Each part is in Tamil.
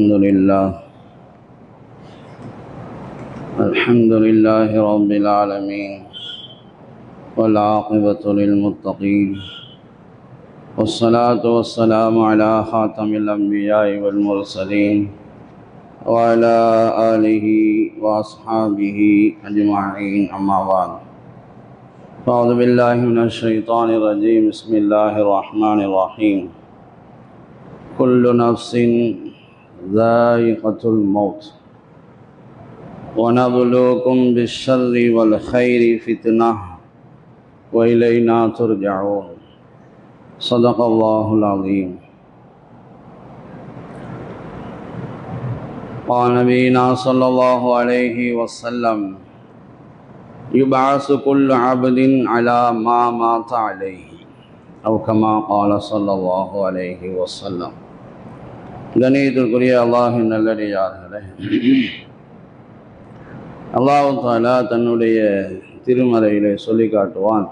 الحمد لله رب العالمين والعاقبة للمتقين والصلاة والسلام على خاتم الأنبياء والمرسلين وعلى آله وأصحابه أجمعين أما بعد أعوذ بالله من الشيطان الرجيم بسم الله الرحمن الرحيم كل نفس ذائقة الموت ونبلوكم بالشر والخير فتنة وإلينا ترجعون صدق الله العظيم. قال نبينا صلى الله عليه وسلم يبعث كل عبد على ما مات عليه أو كما قال صلى الله عليه وسلم. கணியத்திற்குரிய அல்லாஹ்வின் நல்லடியார்களே, அல்லாஹ் தஆலா தன்னுடைய திருமறையிலே சொல்லி காட்டுவான்,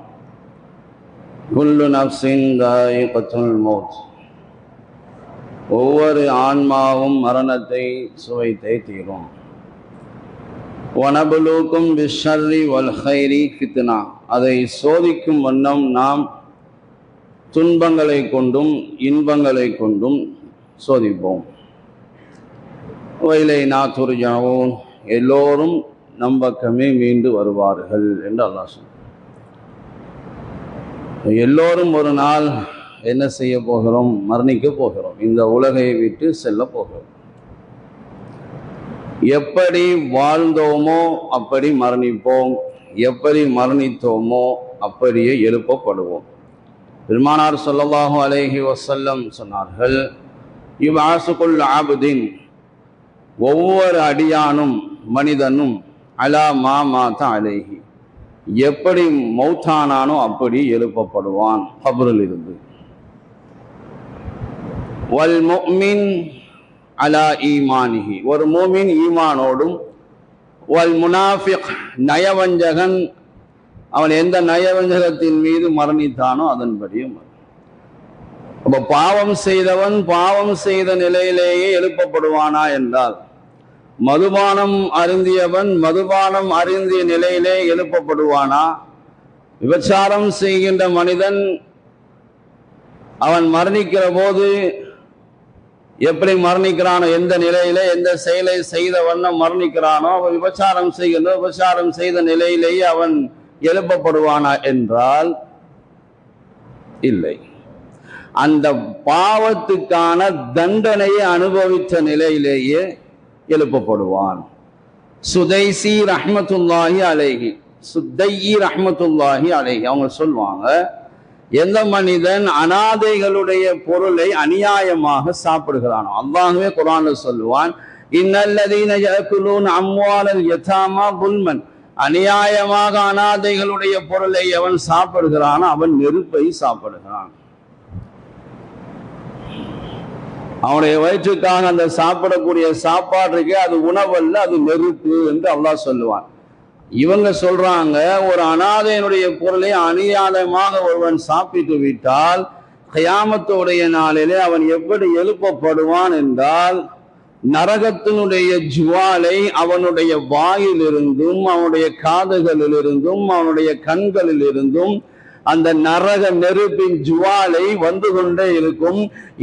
குல்லு நஃப்ஸின் தாயிகத்துல் மௌத், ஒவ்வொரு ஆன்மாவும் மரணத்தை சுவைத்தே தீரும். வனபுலூக்கும் பிஷ்ஷர்ரி வல் கைரி ஃபித்னா, அதை சோதிக்கும் வண்ணம் நாம் துன்பங்களை கொண்டும் இன்பங்களை கொண்டும் சோதிப்போம். வயிலைனா துர்ஜஊன், எல்லோரும் நம் பக்கமே மீண்டு வருவார்கள் என்று அல்லாஹ் சொல்றார். எல்லோரும் ஒரு நாள் என்ன செய்ய போகிறோம்? மரணிக்க போகிறோம், இந்த உலகை விட்டு செல்ல போகிறோம். எப்படி வாழ்ந்தோமோ அப்படி மரணிப்போம், எப்படி மரணித்தோமோ அப்படியே எழுப்பப்படுவோம். பெருமானார் ஸல்லல்லாஹு அலைஹி வஸல்லம் சொன்னார்கள், யுபஅஸு குல்லு அப்தின், ஒவ்வொரு அடியானும் மனிதனும் அலா மா மாத அலைஹி, எப்படி மௌத்தானானோ அப்படி எழுப்பப்படுவான் கபரில் இருந்து. வல் முஃமின் அலா ஈமானிஹி, ஒரு மூமின் ஈமானோடும், வல் முனாஃபிக், நயவஞ்சகன், அவன் எந்த நயவஞ்சகத்தின் மீது மரணித்தானோ அதன்படியும். அப்போ பாவம் செய்தவன் பாவம் செய்த நிலையிலேயே எழுப்பப்படுவானா என்றால், மதுபானம் அருந்தியவன் மதுபானம் அருந்திய நிலையிலே எழுப்பப்படுவானா? விபச்சாரம் செய்கின்ற மனிதன் அவன் மரணிக்கிற போது எப்படி மரணிக்கிறானோ, எந்த நிலையிலே எந்த செயலை செய்த வண்ணம் மரணிக்கிறானோ, அவன் விபச்சாரம் செய்த நிலையிலேயே அவன் எழுப்பப்படுவானா என்றால் இல்லை. அந்த பாவத்துக்கான தண்டனையை அனுபவித்த நிலையிலேயே எழுப்பப்படுவான். சுதைசி ரஹ்மத்துல்லாஹி அலைஹி, சுத்தையி ரஹ்மத்துல்லாஹி அலைஹி அவங்க சொல்லுவாங்க, எந்த மனிதன் அனாதைகளுடைய பொருளை அநியாயமாக சாப்பிடுகிறானோ, அல்லாஹ்வே குர்ஆன்ல சொல்லுவான், இன்னல்லதீன யஅகுலூன அம்வாலல் யதாமா குல்மன், அநியாயமாக அனாதைகளுடைய பொருளை அவன் சாப்பிடுகிறானோ அவன் நெருப்பை சாப்பிடுகிறான். அவனுடைய வயிற்றுக்காக அந்த சாப்பிடக்கூடிய சாப்பாட்டுக்கு அது உணவல்ல, அது நெருப்பு என்று அல்லாஹ் சொல்லுவான். இவங்க சொல்றாங்க, ஒரு அனாதையினுடைய பொருளை அநியாயமாக ஒருவன் சாப்பிட்டு விட்டால் கியாமத்துடைய நாளிலே அவன் எப்படி எழுப்பப்படுவான் என்றால், நரகத்தினுடைய ஜுவாலை அவனுடைய வாயிலிருந்தும் அவனுடைய காதுகளிலிருந்தும் அவனுடைய கண்களிலிருந்தும் அந்த நரக நெருப்பின் ஜுவாலை வந்து கொண்டே இருக்கும்.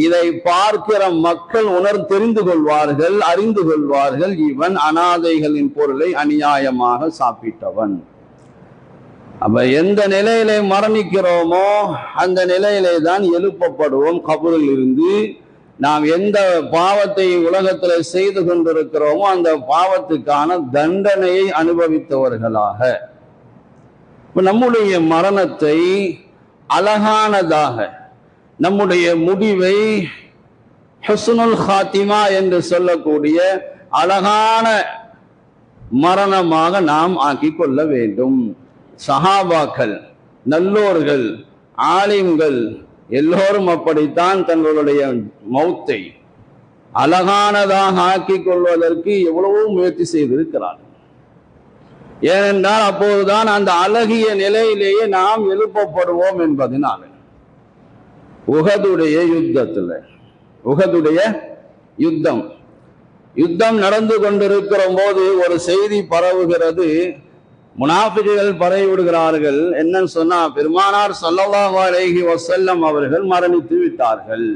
இதை பார்க்கிற மக்கள் தெரிந்து கொள்வார்கள், அறிந்து கொள்வார்கள், இவன் அனாதைகளின் பொருளை அநியாயமாக சாப்பிட்டவன். அப்ப எந்த நிலையிலே மரணிக்கிறோமோ அந்த நிலையிலே தான் எழுப்பப்படுவோம் கபரில் இருந்து. நாம் எந்த பாவத்தை உலகத்தில் செய்து கொண்டிருக்கிறோமோ அந்த பாவத்துக்கான தண்டனையை அனுபவித்தவர்களாக நம்முடைய மரணத்தை அழகானதாக, நம்முடைய முடிவை ஹுஸ்னுல் ஹாத்திமா என்று சொல்லக்கூடிய அழகான மரணமாக நாம் ஆக்கிக் கொள்ள வேண்டும். சஹாபாக்கள், நல்லோர்கள், ஆலிம்கள் எல்லோரும் அப்படித்தான் தங்களுடைய மௌத்தை அழகானதாக ஆக்கிக் கொள்வதற்கு எவ்வளவோ முயற்சி செய்திருக்கிறார்கள். ஏனென்றால் அப்போதுதான் அந்த அழகிய நிலையிலேயே நாம் எழுப்பப்படுவோம் என்பதனால. உஹதுடைய யுத்தம் யுத்தம் நடந்து கொண்டிருக்கிற போது ஒரு செய்தி பரவுகிறது. முனாஃபிக்குகள் பரவி விடுகிறார்கள். என்னன்னு சொன்னா, பெருமானார் ஸல்லல்லாஹு அலைஹி வஸல்லம் அவர்கள் மரணித்து விட்டார்கள்.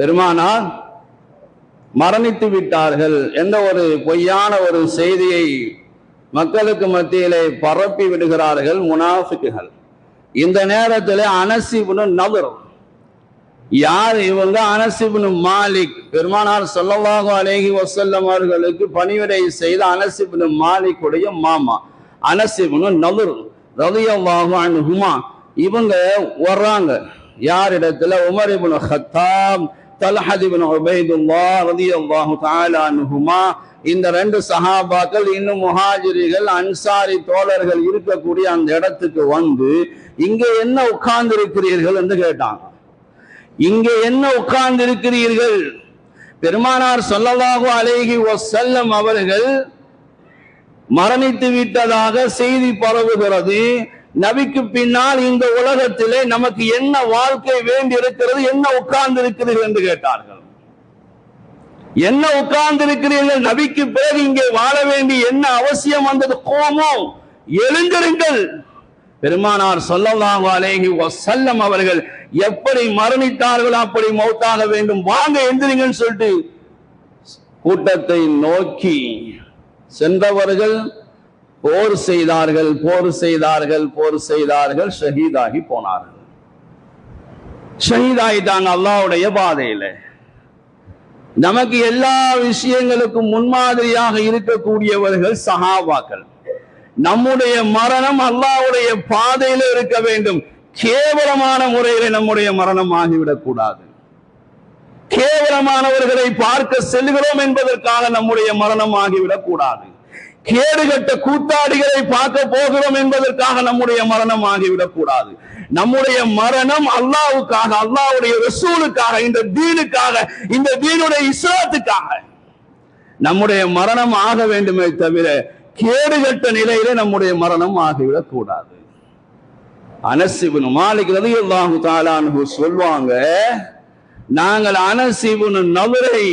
பெருமானார் மரணித்து விட்டார்கள் என்ற ஒரு பொய்யான ஒரு செய்தியை மக்களுக்கு மத்தியிலே பரப்பி விடுகிறார்கள் முனாஃபிக்குகள். இந்த நேரத்தில் அனஸ் இப்னு நதுர், யார் இவங்க? அனஸ் இப்னு மாலிக், பெருமானார் ஸல்லல்லாஹு அலைஹி வஸல்லம் அவர்களுக்கு பணிவிடை செய்த அனஸ் இப்னு மாலிக்குடைய மாமா அனஸ் இப்னு நதுர் ரலியல்லாஹு அன்ஹுமா. இவங்க வர்றாங்க யாரிடத்துல? உமர் இப்னு கத்தாப், தல்ஹா இப்னு உபைதுல்லாஹ் ரலியல்லாஹு தஆலா அன்ஹுமா, இந்த ரெண்டு சஹாபாக்கள் இன்னும் முஹாஜிர்கள் அன்சாரி தோழர்கள் இருக்கக்கூடிய அந்த இடத்துக்கு வந்து, இங்க என்ன உட்கார்ந்து இருக்கிறீர்கள் என்று கேட்டாங்க. இங்கே என்ன உட்கார்ந்து இருக்கிறீர்கள்? பெருமானார் ஸல்லல்லாஹு அலைஹி வஸல்லம் அவர்கள் மரணித்து விட்டதாக செய்தி பரவுகிறது. நபிக்கு பின்னால் இந்த உலகத்திலே நமக்கு என்ன வாழ்க்கை வேண்டி இருக்கிறது, என்ன உட்கார்ந்து இருக்கிறீர்கள் என்று கேட்டார்கள். என்ன உட்கார்ந்து இருக்கிறீர்கள்? நபிக்கு பிறகு இங்கே வாழ வேண்டிய என்ன அவசியம் வந்தது? கோமம், எழுந்திருங்கள். பெருமானார் ஸல்லல்லாஹு அலைஹி வஸல்லம் அவர்கள் எப்படி மரணித்தார்கள் அப்படி மௌத்தாக வேண்டும், வாங்க எந்திரிங்கன்னு சொல்லிட்டு கூட்டத்தை நோக்கி சென்றவர்கள் போர் செய்தார்கள், போர் செய்தார்கள், போர் செய்தார்கள், ஷஹீதாகி போனார்கள். ஷஹீதாயிட்டாங்க அல்லாஹ்வுடைய பாதையில. நமக்கு எல்லா விஷயங்களுக்கும் முன்மாதிரியாக இருக்கக்கூடியவர்கள் சஹாபாக்கள். நம்முடைய மரணம் அல்லாஹ்வுடைய பாதையில இருக்க வேண்டும். கேவலமான முறையில நம்முடைய மரணம் ஆகிவிடக் கூடாது. கேவலமானவர்களை பார்க்க செல்கிறோம் என்பதற்காக நம்முடைய மரணம் ஆகிவிடக் கூடாது. கேடுகட்ட கூத்தாடிகளை பார்க்க போகிறோம் என்பதற்காக நம்முடைய மரணம் ஆகிவிடக் கூடாது. நம்முடைய மரணம் அல்லாஹ்வுக்காக, அல்லாஹ்வுடைய ரசூலுக்காக, இந்த தீனுக்காக, இந்த தீனுடைய இஸ்லாத்துக்காக நம்முடைய மரணம் ஆக வேண்டுமே தவிர கேடுகட்ட நிலையிலே நம்முடைய மரணம் ஆகிவிடக் கூடாது. அனஸ் இப்னு மாலிக் ரலியல்லாஹு தஆலா அன்ஹு சொல்வாங்க, நாங்கள் அனஸ் இப்னு நதுரை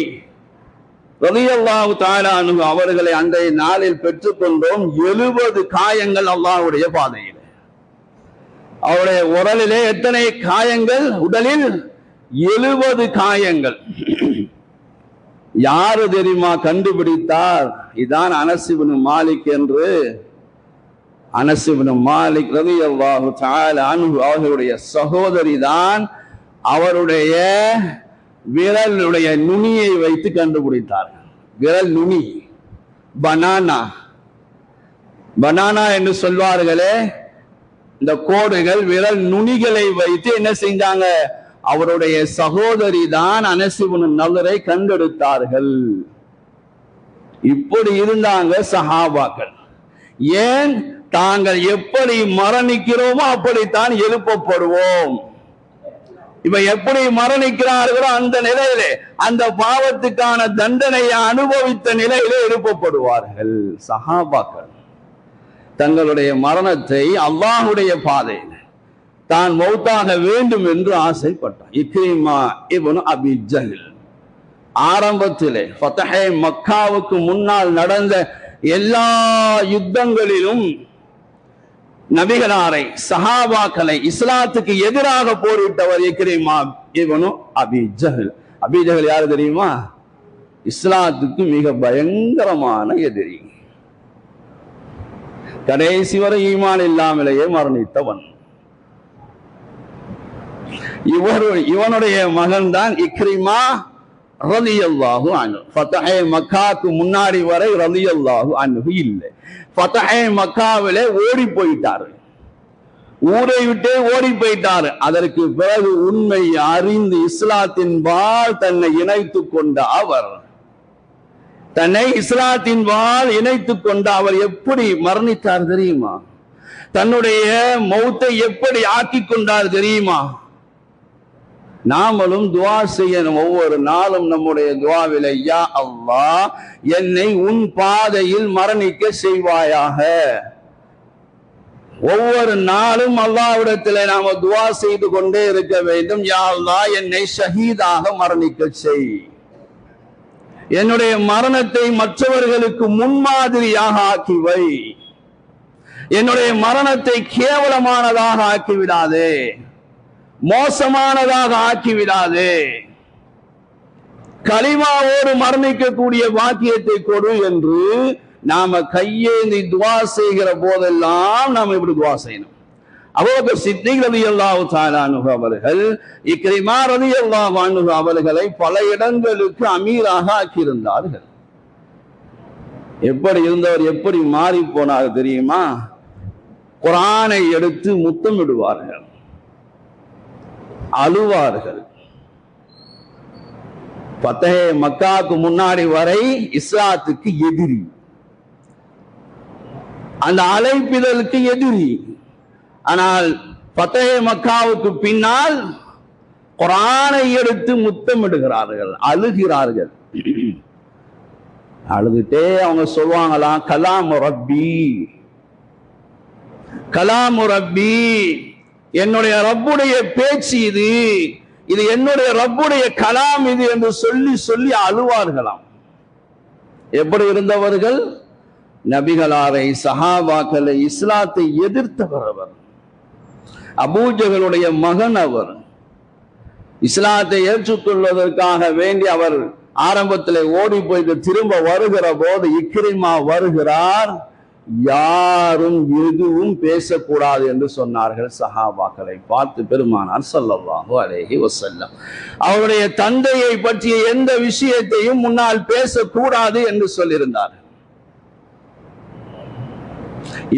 ரலியல்லாஹு தஆலா அன்ஹு அவர்களை அன்றைய நாளில் பெற்றுக்கொண்டோம். 70 காயங்கள் அல்லாஹ்வுடைய பாதையில். அவருடைய உடலிலே எத்தனை காயங்கள்? உடலில் 70 காயங்கள். யாரு தெரியுமா கண்டுபிடித்தார்? இதான் அனஸ் இப்னு மாலிக் என்று. அனஸ் இப்னு மாலிக் ரலியல்லாஹு தஆலா அன்ஹு அவர்களுடைய சகோதரி தான் அவருடைய விரலுடைய நுனியை வைத்து கண்டுபிடித்தார்கள். விரல் நுனி, பனானா, பனானா என்று சொல்வார்களே, இந்த கோடுகள் விரல் நுனிகளை வைத்து என்ன செஞ்சாங்க? அவருடைய சகோதரி தான் அனஸ் இப்னு நதுரை கண்டெடுத்தார்கள். இப்படி இருந்தாங்க சஹாபாக்கள். ஏன்? தாங்கள் எப்படி மரணிக்கிறோமோ அப்படித்தான் எழுப்பப்படுவோம். இப்ப எப்படி மரணிக்கிறார்களோ அந்த நிலையிலே, அந்த பாவத்துக்கான தண்டனையை அனுபவித்த நிலையிலே எழுப்பப்படுவார்கள். சஹாபாக்கள் தங்களுடைய மரணத்தை அல்லாஹ்வுடைய பாதையில் தான் மௌத்தாக வேண்டும் என்று ஆசைப்பட்டார். இக்ரிமா இப்னு அபி ஜஹல் ஆரம்பத்திலே ஃபத்ஹே மக்காவுக்கு முன்னால் நடந்த எல்லா யுத்தங்களிலும் நபிகளாரை, சஹாபாக்களை, இஸ்லாத்துக்கு எதிராக போரிட்டவர் இக்ரிமா இப்னு அபி ஜஹல். அபி ஜஹல் யாரு தெரியுமா? இஸ்லாத்துக்கு மிக பயங்கரமான எதிரி. கடைசி வரை ஈமான் இல்லாமலேயே மரணித்தவன். இவனுடைய மகன் தான் இக்ரிமா ரலியல்லாஹு அன்ஹு. ஃபத்ஹே மக்காவுக்கு முன்னாடி வரை ரலியல்லாஹு அன்ஹு இல்லை. ஃபத்ஹே மக்காவிலே ஓடி போயிட்டாரு, ஊரை விட்டே ஓடி போயிட்டாரு. அதற்கு பிறகு உண்மை அறிந்து இஸ்லாத்தின் பால் தன்னை இணைத்துக் கொண்ட அவர், தன்னை இஸ்லாத்தின் பால் இணைத்துக் கொண்ட அவர் எப்படி மரணித்தார் தெரியுமா? தன்னுடைய மௌத்தை எப்படி ஆக்கி கொண்டார் தெரியுமா? நாமளும் துவா செய்யணும். ஒவ்வொரு நாளும் நம்முடைய துவாவிலே, யா அல்லாஹ் என்னை உன் பாதையில் மரணிக்க செய்வாயாக. ஒவ்வொரு நாளும் அல்லாஹ்விடத்திலே நாம துவா செய்து கொண்டே இருக்க வேண்டும். யா அல்லாஹ் என்னை ஷஹீதாக மரணிக்க செய். என்னுடைய மரணத்தை மற்றவர்களுக்கு முன்மாதிரியாக ஆக்கிவை. என்னுடைய மரணத்தை கேவலமானதாக ஆக்கிவிடாதே, மோசமானதாக ஆக்கிவிடாதே. கலிமாவோடு மரணிக்கக்கூடிய வாக்கியத்தை கொடு என்று நாம கையேந்தி துவா செய்கிற போதெல்லாம் நாம் இப்படி துவா செய்யணும். அபூபக்கர் சித்திக் ரலியல்லாஹு தஆலா அன்ஹு அவர்கள் இக்ரிமா ரலியல்லாஹு அன்ஹு அவர்களை பல இடங்களுக்கு அமீராக ஆக்கியிருந்தார்கள். எப்படி இருந்தவர் எப்படி மாறி போனார் தெரியுமா? குர்ஆனை எடுத்து முத்தமிடுவார்கள், அழுவார்கள். ஃபத்ஹே மக்காவுக்கு முன்னாடி வரை இஸ்லாத்துக்கு எதிரி, அந்த அழைப்பிதழுக்கு எதிரி. ஆனால் ஃபத்ஹே மக்காவுக்கு பின்னால் குர்ஆனை எடுத்து முத்தமிடுகிறார்கள், அழுகிறார்கள். அழுதுட்டே அவங்க சொல்லுவாங்களாம், கலாமு ரப்பி, கலாமு ரப்பி, என்னுடைய ரப்புடைய பேச்சு இது, இது என்னுடைய ரப்புடைய கலாம் இது என்று சொல்லி சொல்லி அழுவார்களாம். எப்படி இருந்தவர்கள்? நபிகளாரை, சஹாபாக்களை, இஸ்லாத்தை எதிர்த்தவர் அவர். அபூஜகளுடைய மகன் அவர். இஸ்லாத்தை ஏற்றுக்கொள்வதற்காக வேண்டி அவர் ஆரம்பத்தில் ஓடி போயிட்டு திரும்ப வருகிற போது இக்ரிமா வருகிறார். யாரும் எதுவும் பேசக்கூடாது என்று சொன்னார்கள். சஹாபாக்களை பார்த்து பெருமானார் ஸல்லல்லாஹு அலைஹி வஸல்லம் அவருடைய தந்தையை பற்றிய எந்த விஷயத்தையும் முன்னால் பேசக்கூடாது என்று சொல்லியிருந்தார்.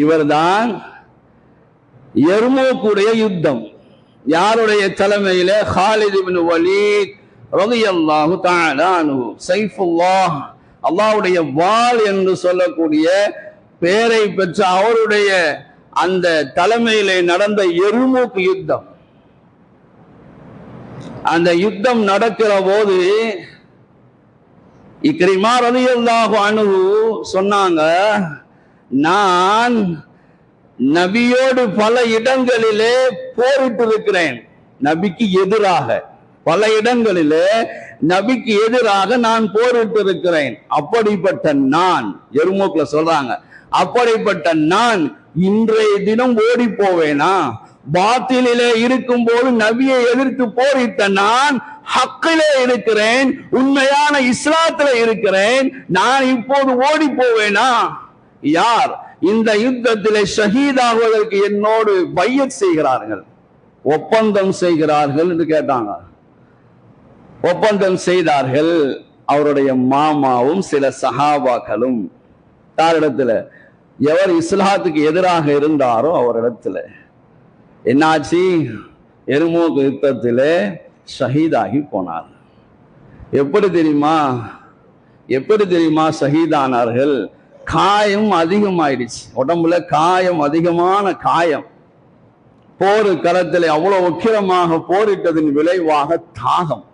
இவர்தான் யர்மூக்குடைய யுத்தம் யாருடைய தலைமையில? காலித் இப்னு வலீத் ரலியல்லாஹு தஆலா அன்ஹு, சைஃபுல்லாஹ், அல்லாஹ்வுடைய வாள் என்று சொல்லக்கூடிய பெயரை பெற்ற அவருடைய அந்த தலைமையிலே நடந்த யர்மூக் யுத்தம். அந்த யுத்தம் நடக்கிற போது இக்ரிமா ரலியல்லாஹு அன்ஹு சொன்னாங்க, நான் நபியோடு பல இடங்களிலே போரிட்டு இருக்கிறேன், நபிக்கு எதிராக பல இடங்களிலே நபிக்கு எதிராக நான் போரிட்டு இருக்கிறேன். அப்படிப்பட்ட நான், யர்மூக்ல சொல்றாங்க, அப்படிப்பட்ட நான் இன்றைய தினம் ஓடி போவேனா? பாத்திலே இருக்கும் போது நபியை எதிர்த்து போரிட்ட நான் ஹக்கிலே இருக்கிறேன், உண்மையான இஸ்லாத்திலே இருக்கிறேன், நான் இப்போது ஓடி போவேனா? யார் இந்த யுத்தத்திலே ஷஹீதாகுவதற்கு என்னோடு பையத் செய்கிறார்கள், ஒப்பந்தம் செய்கிறார்கள் என்று கேட்டாங்க. ஒப்பந்தம் செய்தார்கள். அவருடைய மாமாவும் சில சஹாபாக்களும். யாரிடத்துல? எவர் இஸ்லாத்துக்கு எதிராக இருந்தாரோ அவரிடத்துல. என்னாச்சு? யர்மூக் யுத்தத்திலே ஷஹீதாகி போனார். எப்படி தெரியுமா? எப்படி தெரியுமா ஷஹீதானார்கள்? காயம் அதிகமாயிடுச்சு, உடம்புல காயம், அதிகமான காயம். போர் களத்தில் அவ்வளவு உக்கிரமாக போரிட்டதின் விளைவாக தாகம்,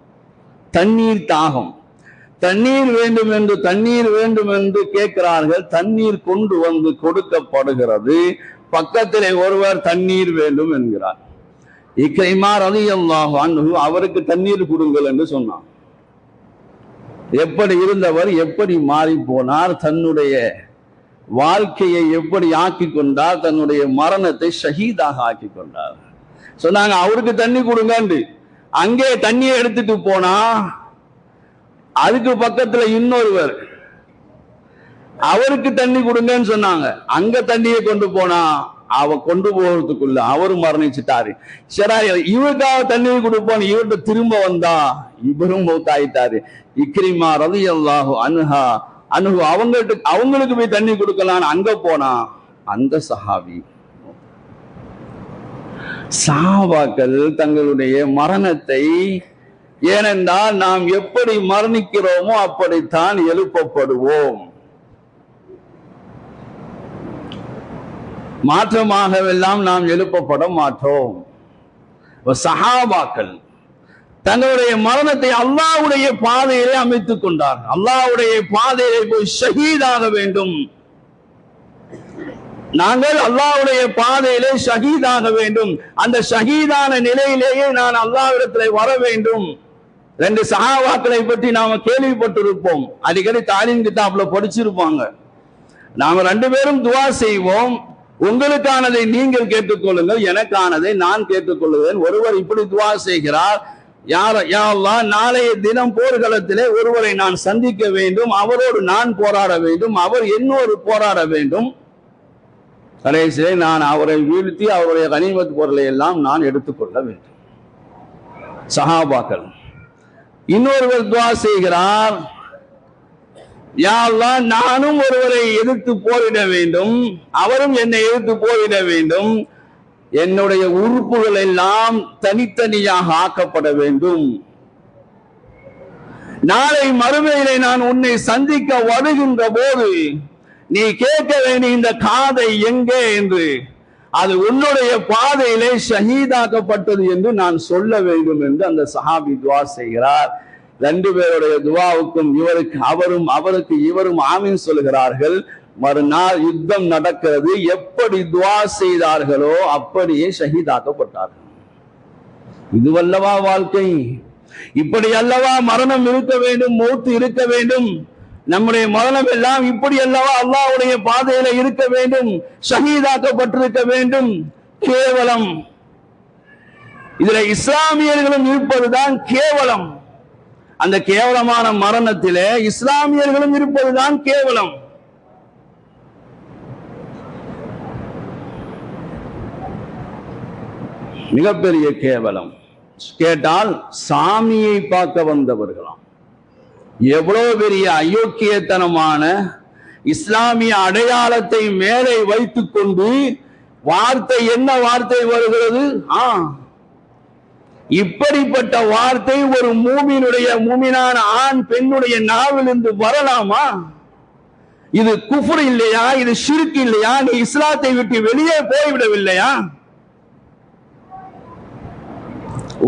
தண்ணீர் தாகம். தண்ணீர் வேண்டும் என்று தண்ணீர் வேண்டும் என்று கேட்கிறார்கள். தண்ணீர் கொண்டு வந்து கொடுக்கப்படுகிறது. பக்கத்திலே ஒருவர் தண்ணீர் வேண்டும் என்கிறார். இக்ரிமா ரலியல்லாஹு அன்ஹு அவருக்கு தண்ணீர் கொடுங்கள் என்று சொன்னார். எப்படி இருந்தவர் எப்படி மாறி போனார், தன்னுடைய வாழ்க்கையை எப்படி ஆக்கி கொண்டார், தன்னுடைய மரணத்தை ஷஹீதாக ஆக்கி கொண்டார். சொன்னாங்க, அவருக்கு தண்ணி கொடுங்க. அங்கே தண்ணியை எடுத்துட்டு போனா அதுக்கு பக்கத்துல இன்னொருவர் அவருக்கு தண்ணி கொடுங்கன்னு சொன்னாங்க. அங்க தண்ணியை கொண்டு போனா அவ கொண்டு போறதுக்குள்ள அவரு மரணிச்சுட்டாரு. சரி, இவருக்காக தண்ணீர் கொடுப்போம், இவர்கிட்ட திரும்ப வந்தா இவரும் மௌத்தாயிட்டாரு. இக்ரிமா ரலியல்லாஹு அன்ஹு அவங்களுக்கு போய் தண்ணி கொடுக்கலான்னு அங்க போனா அந்த சஹாபாக்கள் தங்களுடைய மரணத்தை, ஏனென்றால் நாம் எப்படி மரணிக்கிறோமோ அப்படித்தான் எழுப்பப்படுவோம், மாற்றமாகவெல்லாம் நாம் எழுப்பப்பட மாட்டோம். சஹாபாக்கள் தங்களுடைய மரணத்தை அல்லாஹ்வுடைய பாதையிலே அமைத்துக் கொண்டார்கள். அல்லாஹ்வுடைய பாதையிலே போய் ஷஹீதாக வேண்டும், நாங்கள் அல்லாஹ்வுடைய பாதையிலே ஷஹீதாக வேண்டும், அந்த ஷஹீதான நிலையிலேயே நான் அல்லாஹ்விடத்திலே வர வேண்டும் 2 சஹாபாக்களை பற்றி நாம கேள்விப்பட்டிருப்போம், அடிக்கடி தாலீம் கிதாப்ல படிச்சிருப்பாங்க. நாம 2 பேரும் துவா செய்வோம், உங்களுக்கானதை நீங்கள் கேட்டுக்கொள்ளுங்கள், எனக்கானதை நான் கேட்டுக்கொள்ளுவேன். ஒருவர் இப்படி துவா செய்கிறார், யா அல்லாஹ், நாளைய தினம் போர்க்களத்திலே ஒருவரை நான் சந்திக்க வேண்டும், அவரோடு நான் போராட வேண்டும், அவர் என்னோடு போராட வேண்டும், கடைசியிலே நான் அவரை வீழ்த்தி அவருடைய கனிமத் பொருளை எல்லாம் நான் எடுத்துக்கொள்ள வேண்டும். சஹாபாக்கள். இன்னொருவர் துவா செய்கிறார், யா அல்லாஹ், நானும் ஒருவரை எதிர்த்து போரிட வேண்டும், அவரும் என்னை எதிர்த்து போரிட வேண்டும், என்னுடைய உறுப்புகள் எல்லாம் தனித்தனியாக ஆக்கப்பட வேண்டும், நாளை மறுமையிலே நான் உன்னை சந்திக்க வருகின்ற போது நீ கேட்க வேண்டிய இந்த காதை எங்கே என்று, அது உன்னுடைய பாதையிலே ஷஹீதாக்கப்பட்டது என்று நான் சொல்ல வேண்டும் என்று அந்த சஹாபி துவா செய்கிறார். 2 பேருடைய துவாவுக்கும் இவருக்கு அவருக்கு இவரும் ஆமீன் சொல்கிறார்கள். மறுநாள் யுத்தம் நடக்கிறது. எப்படி துவா செய்தார்களோ அப்படியே ஷஹீதாக்கப்பட்டார்கள். இதுவல்லவா வாழ்க்கை? இப்படி அல்லவா மரணம் இருக்க வேண்டும், மௌத்து இருக்க வேண்டும்? நம்முடைய மரணம் எல்லாம் இப்படி அல்லவா அல்லாஹ்வுடைய பாதையில இருக்க வேண்டும், ஷஹீதாக்கப்பட்டிருக்க வேண்டும். கேவலம். இதுல இஸ்லாமியர்களும் இருப்பதுதான் கேவலம். அந்த கேவலமான மரணத்திலே இஸ்லாமியர்களும் இருப்பதுதான் கேவலம். மிகப்பெரிய கேவலம். கேட்டால் சாமியை பார்க்க வந்தவர்களாம். எவ்வளவு பெரிய அயோக்கியத்தனமான இஸ்லாமிய அடையாளத்தை மேலே வைத்துக் கொண்டு வார்த்தை, என்ன வார்த்தை வருகிறது? இப்படிப்பட்ட வார்த்தை ஒரு மூமினான ஆண் பெண்ணுடைய நாவிலிருந்து வரலாமா? இது குஃப்ர் இல்லையா? இது ஷிர்க் இல்லையா? நீ இஸ்லாத்தை விட்டு வெளியே போய்விடவில்லையா?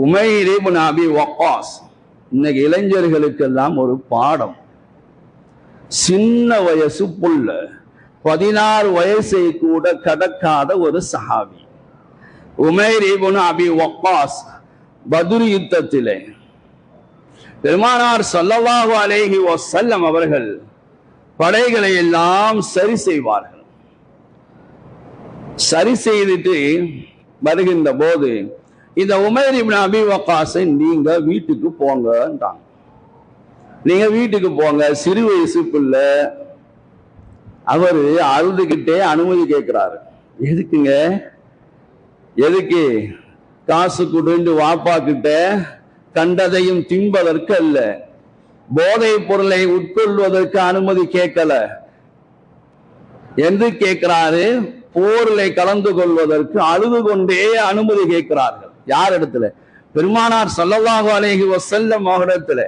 உமைர் இப்னு அபி வக்காஸ் இன்னைக்கு இளைஞர்களுக்கெல்லாம் ஒரு பாடம். சின்ன வயசு புள்ள, 16 வயசை கூட கடக்காத ஒரு சஹாபி உமைர் இப்னு அபி வக்காஸ். பத்ர் யுத்தத்திலே பெருமானார் ஸல்லல்லாஹு அலைஹி வஸல்லம் அவர்கள் படைகளை எல்லாம் சரி செய்வார்கள். சரி செய்துட்டு வருகின்ற போது இந்த உமைர் இப்னு அபி வக்காஸை நீங்க வீட்டுக்கு போங்கன்றாங்க. நீங்க வீட்டுக்கு போங்க. சிறு வயசு பிள்ளை, அவரு அழுதுகிட்டே அனுமதி கேட்கிறாரு. எதுக்குங்க? எதுக்கு? காசு கொடுண்டு வாப்பா கிட்ட கண்டதையும் தின்பதற்கு அல்ல, போதை பொருளை உட்கொள்வதற்கு அனுமதி கேட்கல. என்று கேட்கிறாரு. போரிலே கலந்து கொள்வதற்கு அழுது கொண்டே அனுமதி கேட்கிறார்கள். யார் இடத்துல? பெருமானார் ஸல்லல்லாஹு அலைஹி வஸல்லம் அவரிடத்துல.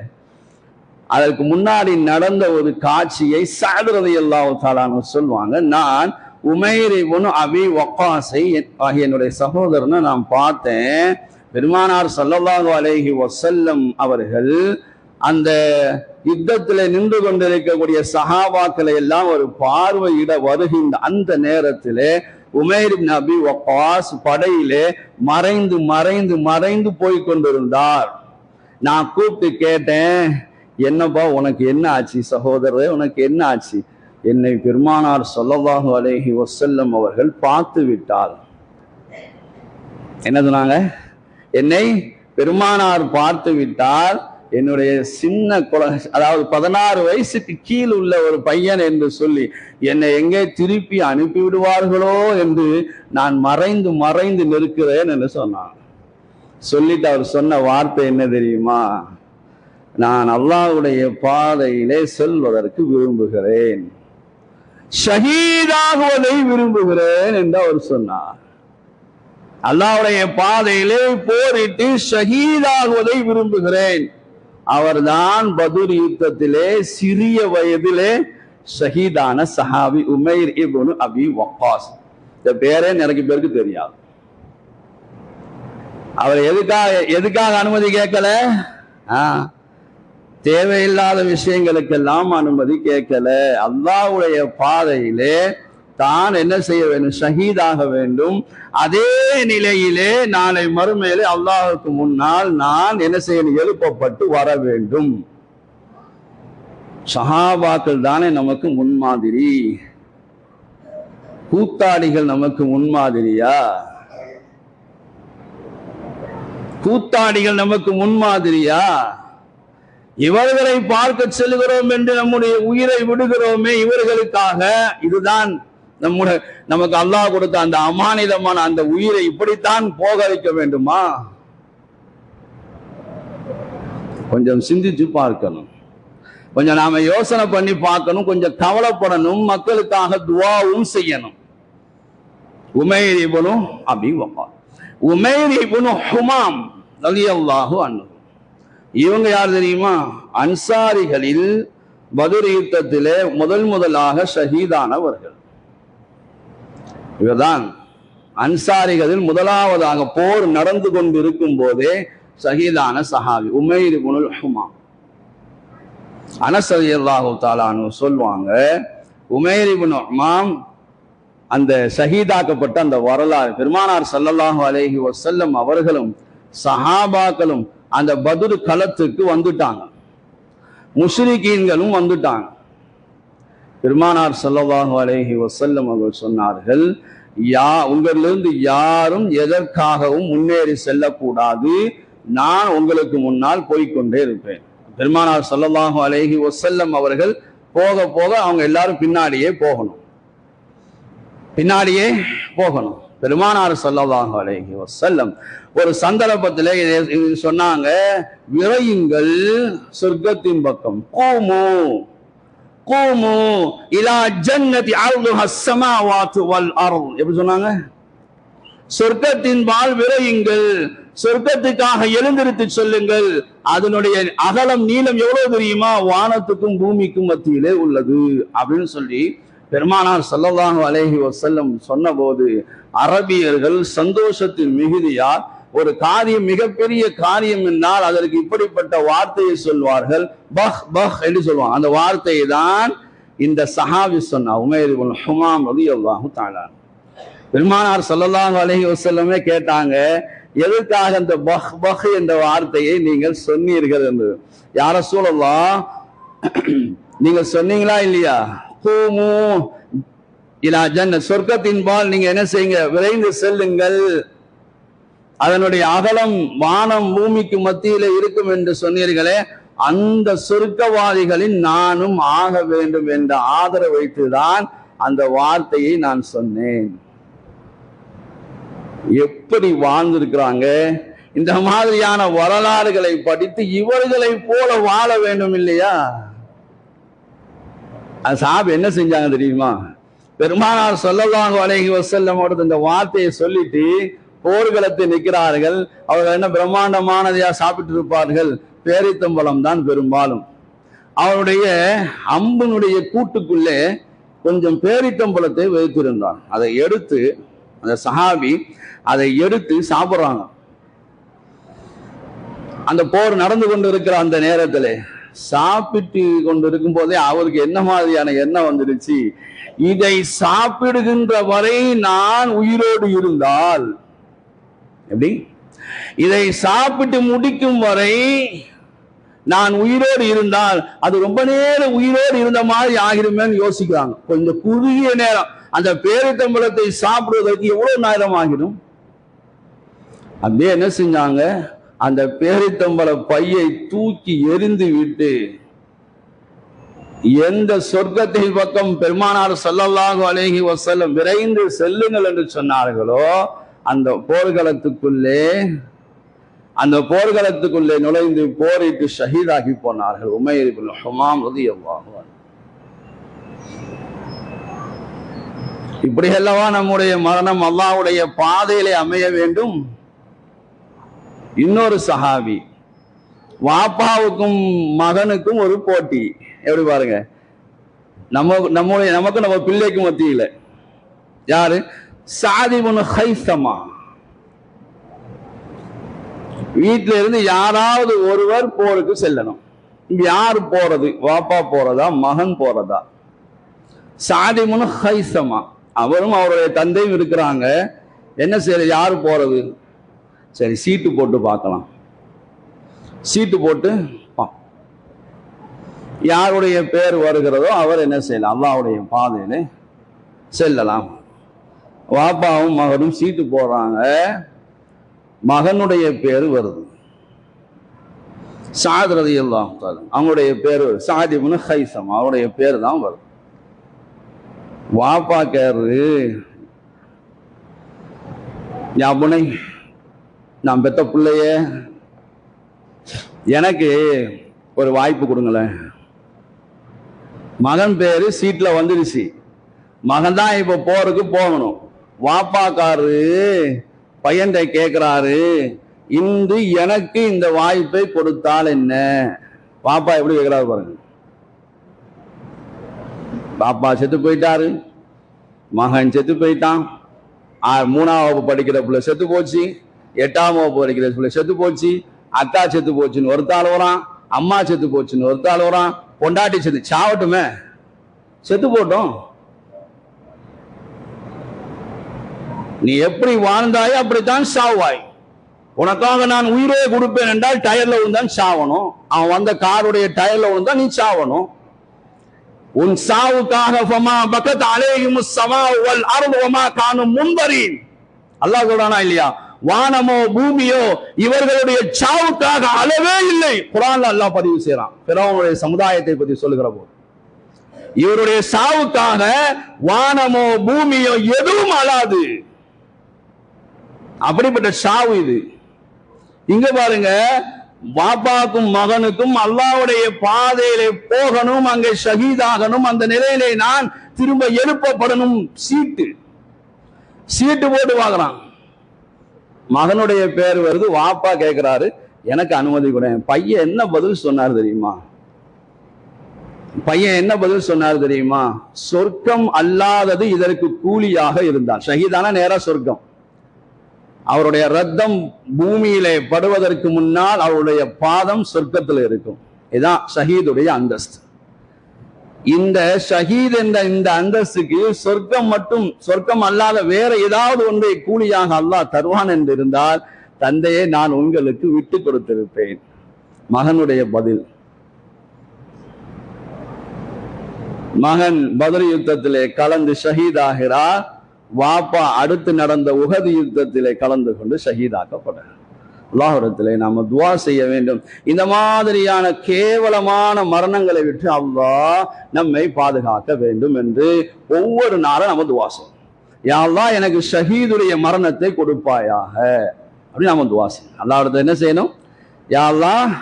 அதற்கு முன்னாடி நடந்த ஒரு காட்சியை ஸஅத் ரலியல்லாஹு தஆலா அன்ஹு சொல்வாங்க. நான் உமைர் இப்னு அபி வக்காஸை ஆகிய என்னுடைய சகோதரனை நான் பார்த்தேன். பெருமானார் ஸல்லல்லாஹு அலைஹி வஸல்லம் அவர்கள் அந்த யுத்தத்தில் நின்று கொண்டிருக்கக்கூடிய சஹாபாக்களை எல்லாம் ஒரு பார்வையிட வருகின்ற அந்த நேரத்திலே உமைர் இப்னு அபி வக்காஸ் படையிலே மறைந்து மறைந்து மறைந்து போய் கொண்டிருந்தார். நான் கூப்பிட்டு கேட்டேன், என்னப்பா உனக்கு என்ன ஆச்சு சகோதரரே, உனக்கு என்ன ஆச்சு? என்னை பெருமானார் ஸல்லல்லாஹு அலைஹி வஸல்லம் அவர்கள் பார்த்து விட்டால். என்ன சொன்னாங்க? என்னை பெருமானார் பார்த்து விட்டால், என்னுடைய சின்ன அதாவது 16 வயசுக்கு கீழ் உள்ள ஒரு பையன் என்று சொல்லி என்னை எங்கே திருப்பி அனுப்பி விடுவார்களோ என்று நான் மறைந்து மறைந்து நிற்கிறேன் என்று சொன்னான். சொல்லிட்டு அவர் சொன்ன வார்த்தை என்ன தெரியுமா? நான் அல்லாஹ்வுடைய பாதையிலே செல்வதற்கு விரும்புகிறேன், ஷஹீதாகுவதை விரும்புகிறேன் என்று அவர் சொன்னார். அல்லாஹ்வுடைய பாதையிலே போரிட்டு ஷஹீதாகுவதை விரும்புகிறேன். அவர்தான் பத்ர் யுத்தத்திலே சிறிய வயதிலே ஷஹீதான சஹாபி உமைர் இப்னு அபி வக்காஸ். இந்த பேரே நிறைய பேருக்கு தெரியாது. அவர் எதுக்காக அனுமதி கேட்கல? தேவையில்லாத விஷயங்களுக்கெல்லாம் அனுமதி கேட்கல. அல்லாஹ்வுடைய பாதையிலே தான் என்ன செய்ய வேண்டும்? ஷஹீதாக வேண்டும். அதே நிலையிலே நாளை மறுமையிலே அல்லாஹ்வுக்கு முன்னால் நான் என்ன செய்யணும்? எழுப்பப்பட்டு வர வேண்டும். சஹாபாக்கள் தானே நமக்கு முன்மாதிரி. கூத்தாடிகள் நமக்கு முன்மாதிரியா? கூத்தாடிகள் நமக்கு முன்மாதிரியா? இவர்களை பார்க்க செல்கிறோம் என்று நம்முடைய உயிரை விடுகிறோமே இவர்களுக்காக. இதுதான் நமக்கு அல்லாஹ் கொடுத்த அந்த அமானிதமான அந்த உயிரை இப்படித்தான் போக வைக்க வேண்டுமா? கொஞ்சம் சிந்திச்சு பார்க்கணும், கொஞ்சம் நாம யோசனை பண்ணி பார்க்கணும், கொஞ்சம் கவலைப்படணும், மக்களுக்காக துஆவும் செய்யணும். உமைர் இப்னு அபி வக்காஸ், உமைர் இப்னு ஹுமாம் ரலியல்லாஹு அன்ஹு, இவங்க யார் தெரியுமா? அன்சாரிகளில் பத்ர் யுத்தத்திலே முதலாக ஷஹீதானவர்கள். இவர்தான் அன்சாரிகளில் முதலாவதாக போர் நடந்து கொண்டிருக்கும் போதே ஷஹீதான சஹாபி உமைர் இப்னு ஹுமாம். அனஸ் ரலியல்லாஹு தஆலா அன்ஹு சொல்வாங்க, உமைர் இப்னு ஹுமாம் அந்த ஷஹீதாக்கப்பட்ட அந்த வரலாறு, பெருமானார் ஸல்லல்லாஹு அலைஹி வஸல்லம் அவர்களும் சஹாபாக்களும் அந்த பத்ர் களத்துக்கு வந்துட்டாங்க, முஷ்ரிகீன்களும் வந்துட்டாங்க. பெருமானார் ஸல்லல்லாஹு அலைஹி வஸல்லம் அவர்கள் சொன்னார்கள், உங்களிலிருந்து யாரும் எதற்காகவும் முன்னேறி செல்லக்கூடாது, நான் உங்களுக்கு முன்னால் போய்கொண்டே இருப்பேன். பெருமானார் ஸல்லல்லாஹு அலைஹி வஸல்லம் அவர்கள் போக போக அவங்க எல்லாரும் பின்னாடியே போகணும். பெருமானார் ஸல்லல்லாஹு அலைஹி வஸல்லம் ஒரு சந்தர்ப்பத்திலே சொன்னாங்க, விரையுங்கள் சொர்க்கத்தின் பக்கம், கூமு இலா ஜன்னதி அர்துஹா ஸமாவாத்து வல் அர்த். எப்படி சொன்னாங்க? சொர்க்கத்தின் பால் விரையுங்கள், சொர்க்கத்துக்காக எழுந்திருத்து சொல்லுங்கள், அதனுடைய அகலம் நீளம் எவ்வளவு தெரியுமா? வானத்துக்கும் பூமிக்கும் மத்தியிலே உள்ளது அப்படின்னு சொல்லி பெருமானார் ஸல்லல்லாஹு அலைஹி வஸல்லம் சொன்னபோது அரபியர்கள் சந்தோஷத்தின் மிகுதியால் ஒரு காரியம் மிகப்பெரிய காரியம் என்றால் அதற்கு இப்படிப்பட்ட வார்த்தையை சொல்வார்கள், பஹ் பஹ் என்று சொல்லுவாங்க. அந்த வார்த்தையை தான் இந்த சஹாபி சொன்னார், உமைர் இப்னு ஹுமாம் ரலியல்லாஹு தஆலா. பெருமானார் ஸல்லல்லாஹு அலைஹி வஸல்லமே கேட்டாங்க, எதற்காக இந்த பஹ் பஹ் என்ற வார்த்தையை நீங்கள் சொன்னீர்கள் என்று. யா ரசூலல்லாஹ், நீங்க சொன்னீங்களா இல்லையா? கூமு இலா ஜன்னத், சொர்க்கத்தின் பால் நீங்க என்ன செய்யுங்க? விரைந்து செல்லுங்கள், அதனுடைய அகலம் வானம் பூமிக்கு மத்தியில இருக்கும் என்று சொன்னீர்களே, அந்த சொர்க்கவாதிகளின் நானும் ஆக வேண்டும் என்ற ஆதரவு வைத்துதான் அந்த வார்த்தையை நான் சொன்னேன். எப்படி வாழ்ந்திருக்கிறாங்க! இந்த மாதிரியான வரலாறுகளை படித்து இவர்களை போல வாழ வேண்டும் இல்லையா? சாப் என்ன செஞ்சாங்க தெரியுமா? பெருமானார் ஸல்லல்லாஹு அலைஹி வஸல்லம் இந்த வார்த்தையை சொல்லிட்டு போர்க்களத்தை நிற்கிறார்கள். அவர்கள் என்ன பிரம்மாண்டமானதையா சாப்பிட்டு இருப்பார்கள்? பேரித்தம்பழம் தான் பெரும்பாலும். அவருடைய அம்பினுடைய கூட்டுக்குள்ளே கொஞ்சம் பேரித்தம்பழத்தை வைத்திருந்தான். அதை எடுத்து அந்த சஹாபி அதை எடுத்து சாப்பிட்றாங்க. அந்த போர் நடந்து கொண்டு இருக்கிற அந்த நேரத்தில் சாப்பிட்டு கொண்டு இருக்கும் போதே அவருக்கு என்ன மாதிரியான எண்ணம் வந்துடுச்சு? இதை சாப்பிடுகின்ற வரை நான் உயிரோடு இருந்தால், எப்படி இதை சாப்பிட்டு முடிக்கும் வரை நான் உயிரோடு இருந்தால் அது ரொம்ப நேரம் உயிரோடு இருந்த மாதிரி ஆகிருமேன்னு யோசிக்கிறாங்க. கொஞ்சம் குறுகிய நேரம் அந்த பேரித்தம்பழத்தை சாப்பிடுவதற்கு எவ்வளவு நேரம் ஆகிடும்? அப்படியே என்ன செஞ்சாங்க? அந்த பேரித்தம்பழ பையை தூக்கி எரிந்து விட்டு எந்த சொர்க்கத்தின் பக்கம் பெருமானார் ஸல்லல்லாஹு அலைஹி வஸல்லம் விரைந்து செல்லுங்கள் என்று சொன்னார்களோ அந்த போர்க்களத்துக்குள்ளே நுழைந்து போரிட்டு ஷஹீதாகி போனார்கள் உமைர் இப்னு ஹுமாம் ரலியல்லாஹு அன்ஹு. இப்படி அல்லவா நம்முடைய மரணம் அல்லாஹ்வுடைய பாதையிலே அமைய வேண்டும். இன்னொரு சஹாபி, வாப்பாவுக்கும் மகனுக்கும் ஒரு போட்டி. எப்படி பாருங்க, நமக்கு நம்ம பிள்ளைக்கும் மத்தியில யாரு? ஸஅத் இப்னு ஹைஸமா. வீட்டில இருந்து யாராவது ஒருவர் போருக்கு செல்லணும். யார் போறது? வாப்பா போறதா மகன் போறதா? ஸஅத் இப்னு ஹைஸமா அவரும் அவருடைய தந்தையும் இருக்கிறாங்க. என்ன செய்ய, யாரு போறது? சரி, சீட்டு போட்டு பார்க்கலாம். சீட்டு போட்டு யாருடைய பேர் வருகிறதோ அவர் என்ன செய்யலாம், அல்லாஹ்வுடைய பாதையில செல்லலாம். வாப்பாவும் மகனும் சீட்டு போடுறாங்க. மகனுடைய பேர் வருது, சாத் ரலியல்லாஹு தஆலா. அவங்களுடைய பேர் சாத் இப்னு ஹைஸம், அவருடைய பேர் தான் வருது. வாப்பா கேரு, யா புனை, நான் பெத்த பிள்ளைய எனக்கு ஒரு வாய்ப்பு கொடுங்களேன். மகன் பேரு சீட்ல வந்துருச்சு, மகன் தான் இப்ப போறதுக்கு போகணும். வாப்பாக்காரு பையன்கிட்ட கேட்கிறாரு, இன்று எனக்கு இந்த வாய்ப்பை கொடுத்தால் என்ன? பாப்பா எப்படி கேட்கிறாரு பாருங்க. பாப்பா செத்து போயிட்டாரு, மகன் செத்து போயிட்டான், 3ஆம் வகுப்பு படிக்கிற பிள்ளை செத்து போச்சு, 8ஆம் வகுப்பு படிக்கிற பிள்ளை செத்து போச்சு, அக்கா செத்து போச்சுன்னு ஒருத்தாள் வரான், அம்மா செத்து போச்சுன்னு ஒருத்தாள் வரான், பொண்டாட்டி செத்து, சாவட்டுமே, செத்து போட்டோம். நீ எப்படி வாழ்ந்தாயோ அப்படித்தான் சாவாய். உனக்காக நான் உயிரே கொடுப்பேன் என்றால் டயர்ல விழுந்தான் சாவணும். அவன் வந்த காருடைய டயர்ல விழுந்தா நீ சாவணும். உன் சாவுக்காக ஃபமா பகத் அலைஹிமுஸ் ஸமாஉ வல் அர்து வமா கானு முன்தரீன். அல்லாஹ் சொல்றானா இல்லையா? வானமோ பூமியோ இவர்களுடைய சாவுக்காக அளவே இல்லை. குர்ஆன்ல அல்லாஹ் பதிவு செய்றான். ஃபிரௌனுடைய சமுதாயத்தை பற்றி சொல்லுகிற போது இவருடைய சாவுக்காக வானமோ பூமியோ எதுவும் அழாது. அப்படிப்பட்ட சாவு இது. இங்க பாருங்க, பாப்பாக்கும் மகனுக்கும் அல்லாஹ்வுடைய பாதையிலே போகணும், அங்கே ஷஹீதாகணும், அந்த நிலையிலே நான் திரும்ப எழுப்பப்படணும். சீட்டு போட்டு வாங்குறான். மகனுடைய பேர் வருது, வாப்பா கேட்கிறாரு எனக்கு அனுமதி கூட. பையன் என்ன பதில் சொன்னார் தெரியுமா? பையன் என்ன பதில் சொன்னார் தெரியுமா? சொர்க்கம் அல்லாதது இதற்கு கூலியாக இருந்தால். ஷஹீதான நேரா சொர்க்கம். அவருடைய ரத்தம் பூமியிலே படுவதற்கு முன்னால் அவருடைய பாதம் சொர்க்கத்தில் இருக்கும். இதுதான் ஷஹீதுடைய அந்தஸ்து. இந்த ஷஹீத் என்ற இந்த அந்தஸ்துக்கு சொர்க்கம் மட்டும், சொர்க்கம் அல்லாத வேற ஏதாவது ஒன்றை கூலியாக அல்லாஹ் தருவான் என்று இருந்தால், தந்தையை நான் உங்களுக்கு விட்டு கொடுத்திருப்பேன். மகனுடைய பதில். மகன் பத்ர் யுத்தத்திலே கலந்து ஷஹீதாகிறார். வாப்பா அடுத்து நடந்த உஹது யுத்தத்திலே கலந்து கொண்டு ஷஹீதாக்கப்பட்டார். அல்லாஹ்விடத்திலே நாம துஆ செய்ய வேண்டும். இந்த மாதிரியான கேவலமான மரணங்களை விட்டு அல்லாஹ் நம்மை பாதுகாக்க வேண்டும் என்று ஒவ்வொரு நாளும் நம்ம துஆ செய்யணும். யா அல்லாஹ் எனக்கு ஷஹீதுடைய மரணத்தை கொடுப்பாயாக அப்படின்னு நாம துஆ செய்யணும். அல்லாஹ்விடத்துல என்ன செய்யணும்? யா அல்லாஹ்,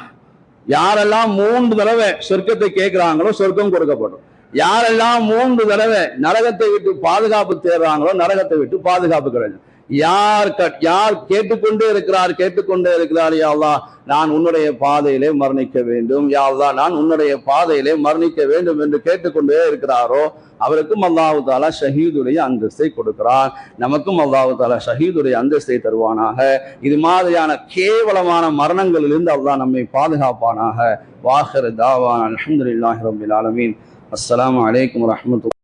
யாரெல்லாம் 3 தடவை சொர்க்கத்தை கேட்கிறாங்களோ சொர்க்கம் கொடுக்கப்படும். யாரெல்லாம் 3 தடவை நரகத்தை விட்டு பாதுகாப்பு தேடுறாங்களோ நரகத்தை விட்டு பாதுகாப்பு கிடைக்கும். யார் கேட்டுக்கொண்டே இருக்கிறார், யா அல்லாஹ் நான் உன்னுடைய பாதையிலே மரணிக்க வேண்டும், யா அல்லாஹ் நான் உன்னுடைய பாதையிலே மரணிக்க வேண்டும் என்று கேட்டுக்கொண்டே இருக்கிறாரோ அவருக்கும் அல்லாஹ் தஆலா ஷஹீதுடைய அந்தஸ்தை கொடுக்கிறான். நமக்கும் அல்லாஹ் தஆலா ஷஹீதுடைய அந்தஸ்தை தருவானாக. இது மாதிரியான கேவலமான மரணங்களிலிருந்து அல்லாஹ் நம்மை பாதுகாப்பானாக. வாஹிரு தாவானா அல்ஹம்துலில்லாஹி ரப்பில் ஆலமீன். அஸ்ஸலாமு அலைக்கும் வரஹ்மத்துல்லாஹி.